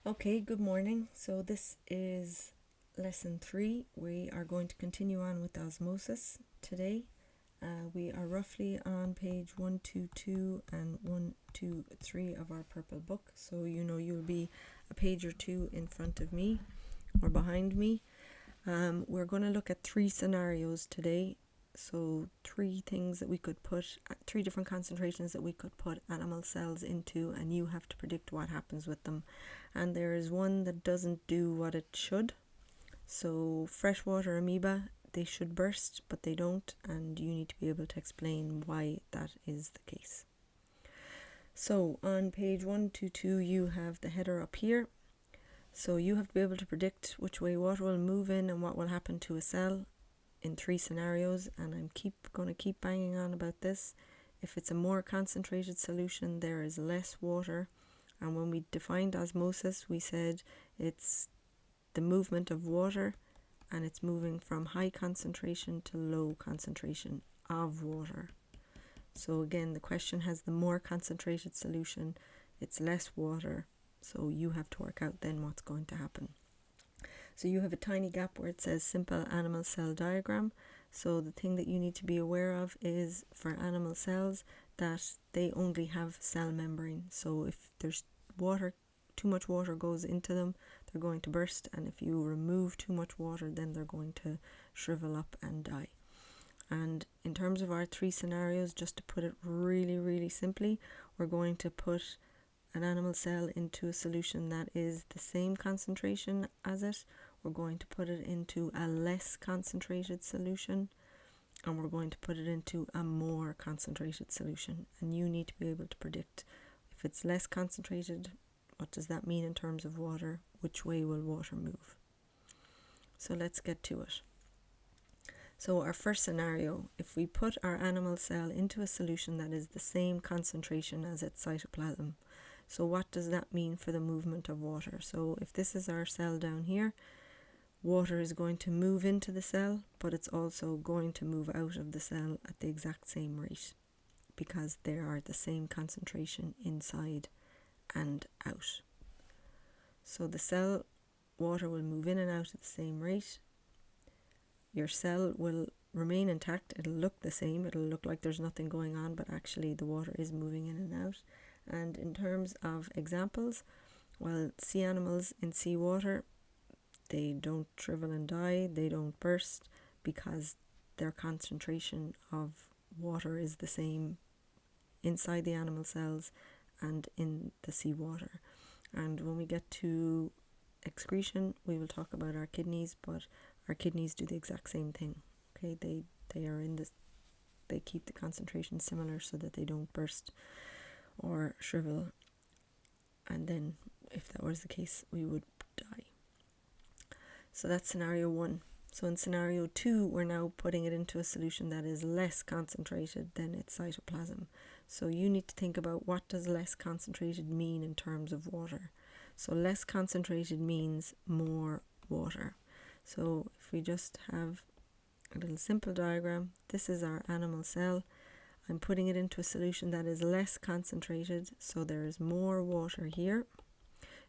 Okay, good morning. So this is lesson 3. We are going to continue on with osmosis today. We are roughly on page 122 and 123 of our purple book. So you'll be a page or two in front of me or behind me. We're going to look at 3 scenarios today. So 3 things that we could put, 3 different concentrations that we could put animal cells into, and you have to predict what happens with them. And there is one that doesn't do what it should. So freshwater amoeba, they should burst, but they don't, and you need to be able to explain why that is the case. So on page 122 you have the header up here. So you have to be able to predict which way water will move in and what will happen to a cell in 3 scenarios, and I'm going to keep banging on about this. If it's a more concentrated solution, there is less water, and when we defined osmosis, we said it's the movement of water, and it's moving from high concentration to low concentration of water. So again, the question has the more concentrated solution, it's less water, so you have to work out then what's going to happen. So you have a tiny gap where it says simple animal cell diagram. So the thing that you need to be aware of is for animal cells that they only have cell membrane. So if there's water, too much water goes into them, they're going to burst, and if you remove too much water, then they're going to shrivel up and die. And in terms of our 3 scenarios, just to put it really, really simply, we're going to put an animal cell into a solution that is the same concentration as it. We're going to put it into a less concentrated solution, and we're going to put it into a more concentrated solution. And you need to be able to predict if it's less concentrated, what does that mean in terms of water? Which way will water move? So let's get to it. So our first scenario, if we put our animal cell into a solution that is the same concentration as its cytoplasm, so what does that mean for the movement of water? So if this is our cell down here, water is going to move into the cell, but it's also going to move out of the cell at the exact same rate because they are the same concentration inside and out. So the cell water will move in and out at the same rate. Your cell will remain intact. It'll look the same. It'll look like there's nothing going on, but actually the water is moving in and out. And in terms of examples, well, sea animals in seawater, they don't shrivel and die, they don't burst because their concentration of water is the same inside the animal cells and in the seawater. And when we get to excretion, we will talk about our kidneys, but our kidneys do the exact same thing. Okay, they are in this, they keep the concentration similar so that they don't burst or shrivel, and then if that was the case, we would die. So that's scenario 1. So in scenario 2, we're now putting it into a solution that is less concentrated than its cytoplasm. So you need to think about, what does less concentrated mean in terms of water? So less concentrated means more water. So if we just have a little simple diagram, this is our animal cell. I'm putting it into a solution that is less concentrated, so there is more water here.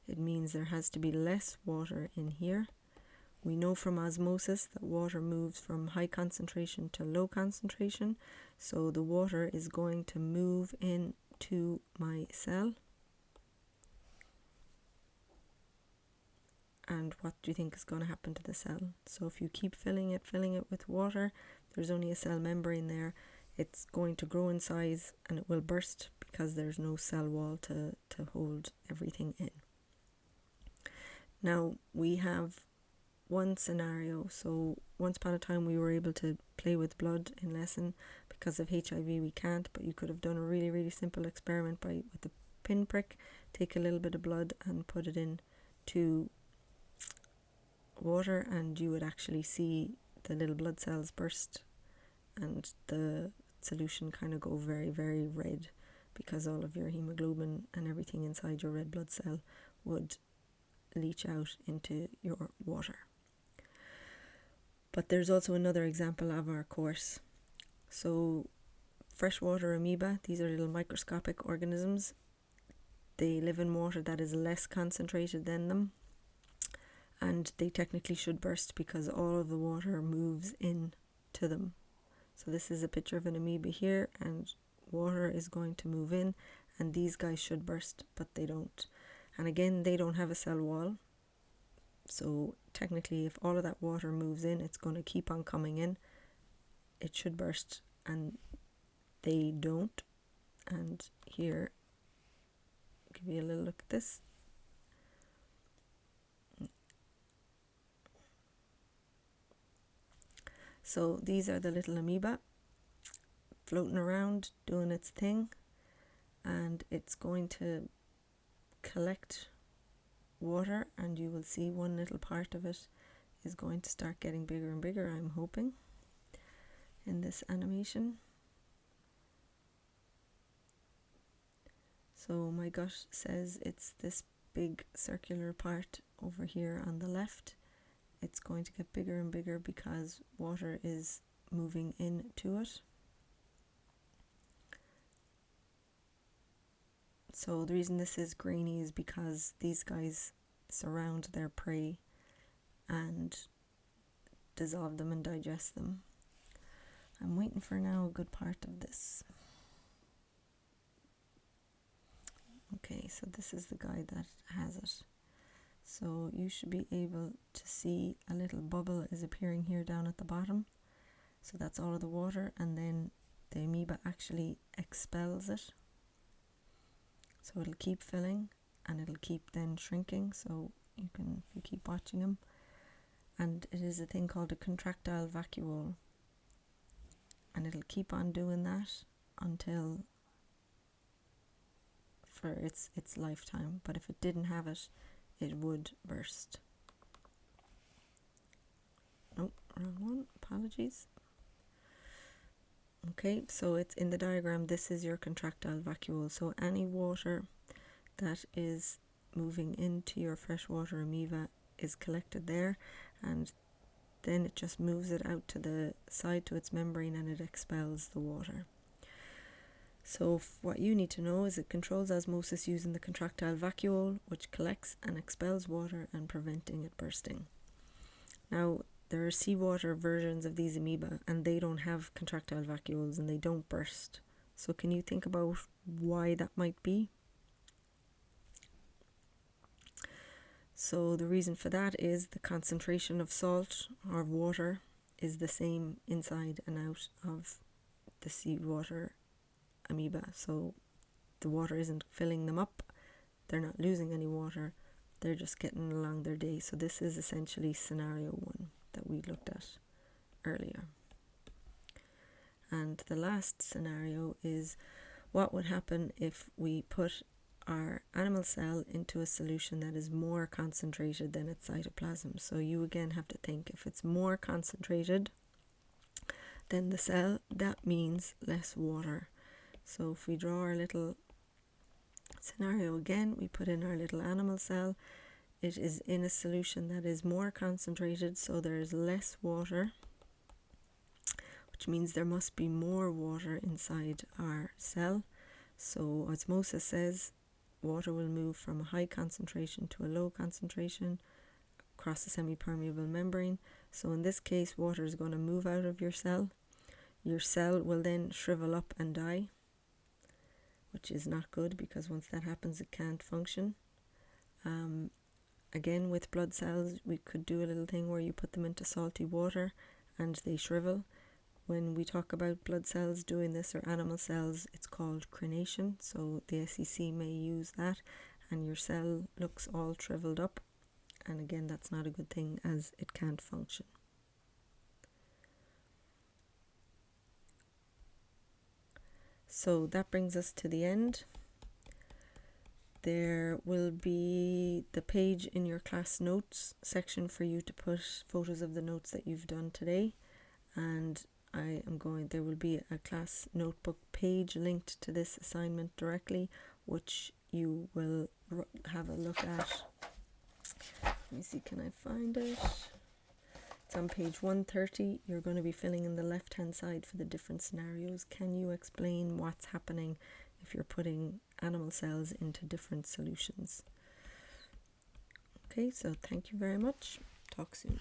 It means there has to be less water in here. We know from osmosis that water moves from high concentration to low concentration, so the water is going to move into my cell. And what do you think is going to happen to the cell? So if you keep filling it with water, there's only a cell membrane there. It's going to grow in size and it will burst because there's no cell wall to hold everything in. Now we have one scenario. So once upon a time we were able to play with blood in lesson. Because of HIV we can't, but you could have done a really, really simple experiment with a pinprick, take a little bit of blood and put it in to water, and you would actually see the little blood cells burst and the solution kind of go very, very red, because all of your hemoglobin and everything inside your red blood cell would leach out into your water. But there's also another example of our course. So freshwater amoeba, these are little microscopic organisms. they live in water that is less concentrated than them, and they technically should burst because all of the water moves in to them. So this is a picture of an amoeba here, and water is going to move in, and these guys should burst, but they don't. And again, they don't have a cell wall, so technically if all of that water moves in, it's going to keep on coming in. It should burst, and they don't. And here, I'll give you a little look at this. So these are the little amoeba floating around doing its thing, and it's going to collect water, and you will see one little part of it is going to start getting bigger and bigger, I'm hoping, in this animation. So my gut says it's this big circular part over here on the left. It's going to get bigger and bigger because water is moving into it. So the reason this is grainy is because these guys surround their prey and dissolve them and digest them. I'm waiting for now a good part of this. Okay, so this is the guy that has it. So you should be able to see a little bubble is appearing here down at the bottom. So that's all of the water, and then the amoeba actually expels it. So it'll keep filling, and it'll keep then shrinking. So you can, if you keep watching them, and it is a thing called a contractile vacuole, and it'll keep on doing that until for its lifetime. But if it didn't have it, it would burst. Nope, wrong one, apologies. Okay, so it's in the diagram, this is your contractile vacuole. So any water that is moving into your freshwater amoeba is collected there, and then it just moves it out to the side to its membrane, and it expels the water. So what you need to know is it controls osmosis using the contractile vacuole, which collects and expels water and preventing it bursting. Now, there are seawater versions of these amoeba, and they don't have contractile vacuoles and they don't burst. So can you think about why that might be? So the reason for that is the concentration of salt or water is the same inside and out of the seawater amoeba. So the water isn't filling them up, they're not losing any water, they're just getting along their day. So this is essentially scenario 1 that we looked at earlier. And the last scenario is what would happen if we put our animal cell into a solution that is more concentrated than its cytoplasm. So you again have to think, if it's more concentrated than the cell, that means less water. So if we draw our little scenario again, we put in our little animal cell. It is in a solution that is more concentrated, so there's less water, which means there must be more water inside our cell. So osmosis says water will move from a high concentration to a low concentration across the semi-permeable membrane. So in this case, water is going to move out of your cell. Your cell will then shrivel up and die, which is not good because once that happens, it can't function. Again, with blood cells, we could do a little thing where you put them into salty water and they shrivel. When we talk about blood cells doing this, or animal cells, it's called crenation. So the SEC may use that, and your cell looks all shriveled up. And again, that's not a good thing as it can't function. So that brings us to the end. There will be the page in your class notes section for you to put photos of the notes that you've done today, and there will be a class notebook page linked to this assignment directly, which you will have a look at. Let me see, can I find it? It's on page 130. You're going to be filling in the left hand side for the different scenarios. Can you explain what's happening if you're putting animal cells into different solutions. Okay, so thank you very much. Talk soon.